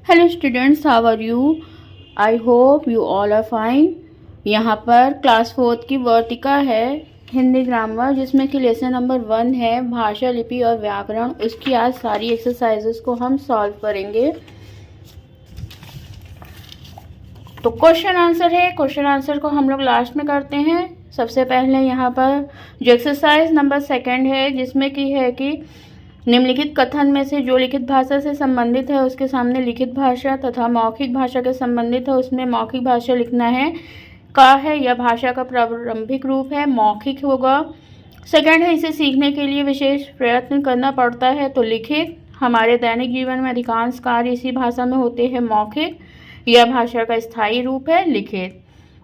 Hello students, how are you? I hope you all are fine. यहाँ पर class 4 की वर्तिका है हिंदी ग्रामर, जिसमें कि लेसन नंबर 1 है भाषा, लिपि और व्याकरण। उसकी आज सारी एक्सरसाइजेस को हम सॉल्व करेंगे। तो क्वेश्चन आंसर है, क्वेश्चन आंसर को हम लोग लास्ट में करते हैं। सबसे पहले यहाँ पर जो एक्सरसाइज नंबर 2 है, जिसमें कि है कि निम्नलिखित कथन में से जो लिखित भाषा से संबंधित है उसके सामने लिखित भाषा तथा मौखिक भाषा के संबंधित है उसमें मौखिक भाषा लिखना है। का है यह भाषा का प्रारंभिक रूप है, मौखिक होगा। सेकंड है इसे सीखने के लिए विशेष प्रयत्न करना पड़ता है, तो लिखित। हमारे दैनिक जीवन में अधिकांश कार्य इसी भाषा में होते हैं, मौखिक। यह भाषा का स्थायी रूप है, लिखित।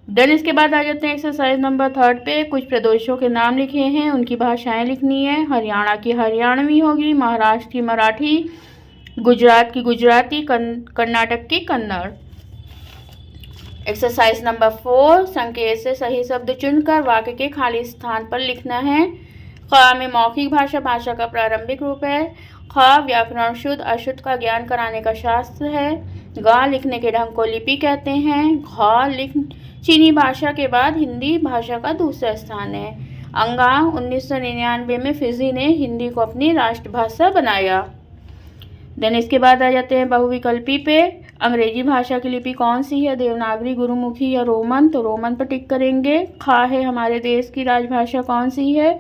देन इसके बाद आ जाते हैं एक्सरसाइज नंबर 3 पे। कुछ प्रदेशों के नाम लिखे हैं, उनकी भाषाएं लिखनी है। हरियाणा की हरियाणवी होगी, महाराष्ट्र की मराठी, गुजरात की गुजराती, कर्नाटक की कन्नड़। एक्सरसाइज नंबर 4, संकेत से सही शब्द चुनकर वाक्य के खाली स्थान पर लिखना है। ख में मौखिक भाषा भाषा का प्रारंभिक रूप है। ख व्याकरण शुद्ध अशुद्ध का ज्ञान कराने का शास्त्र है। ग लिखने के ढंग को लिपि कहते हैं। घ चीनी भाषा के बाद हिंदी भाषा का दूसरा स्थान है। अंगा 1999 में फिजी ने हिंदी को अपनी राष्ट्रभाषा बनाया। देन इसके बाद आ जाते हैं बहुविकल्पी पे। अंग्रेजी भाषा की लिपि कौन सी है, देवनागरी, गुरुमुखी या रोमन? तो रोमन पर टिक करेंगे। खा है हमारे देश की राजभाषा कौन सी है,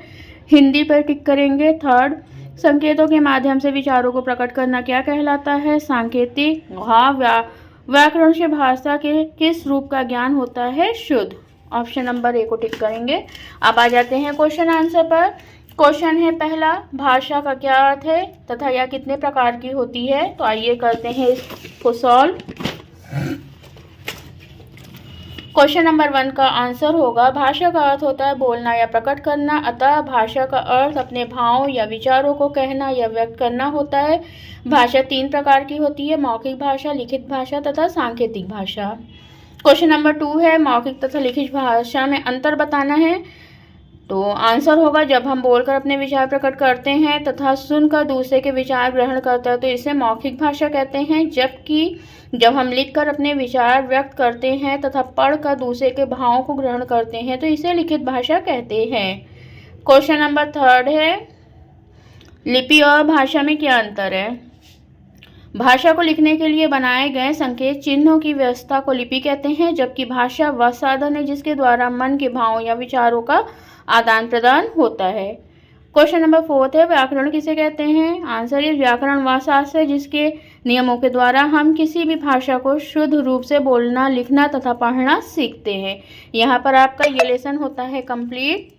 हिंदी पर टिक करेंगे। थर्ड, संकेतों के माध्यम से विचारों को प्रकट करना क्या कहलाता है, सांकेतिक। व्याकरण से भाषा के किस रूप का ज्ञान होता है, शुद्ध। ऑप्शन नंबर ए को टिक करेंगे। अब आ जाते हैं क्वेश्चन आंसर पर। क्वेश्चन है पहला, भाषा का क्या अर्थ है तथा यह कितने प्रकार की होती है? तो आइए करते हैं इसको सॉल्व। क्वेश्चन नंबर 1 का आंसर होगा, भाषा का अर्थ होता है बोलना या प्रकट करना। अतः भाषा का अर्थ अपने भावों या विचारों को कहना या व्यक्त करना होता है। भाषा 3 प्रकार की होती है, मौखिक भाषा, लिखित भाषा तथा सांकेतिक भाषा। क्वेश्चन नंबर 2 है, मौखिक तथा लिखित भाषा में अंतर बताना है। तो आंसर होगा, जब हम बोलकर अपने विचार प्रकट करते हैं तथा सुनकर दूसरे के विचार ग्रहण करते हैं तो इसे मौखिक भाषा कहते हैं, जबकि जब हम लिखकर अपने विचार व्यक्त करते हैं तथा पढ़कर दूसरे के भावों को ग्रहण करते हैं तो इसे लिखित भाषा कहते हैं। क्वेश्चन नंबर 3 है, लिपि और भाषा में क्या अंतर है? भाषा को लिखने के लिए बनाए गए संकेत चिन्हों की व्यवस्था को लिपि कहते हैं, जबकि भाषा वह साधन है जिसके द्वारा मन के भावों या विचारों का आदान प्रदान होता है। क्वेश्चन नंबर 4 है, व्याकरण किसे कहते हैं? आंसर इज, व्याकरण वह शास्त्र है जिसके नियमों के द्वारा हम किसी भी भाषा को शुद्ध रूप से बोलना, लिखना तथा पढ़ना सीखते हैं। यहाँ पर आपका ये लेसन होता है कंप्लीट।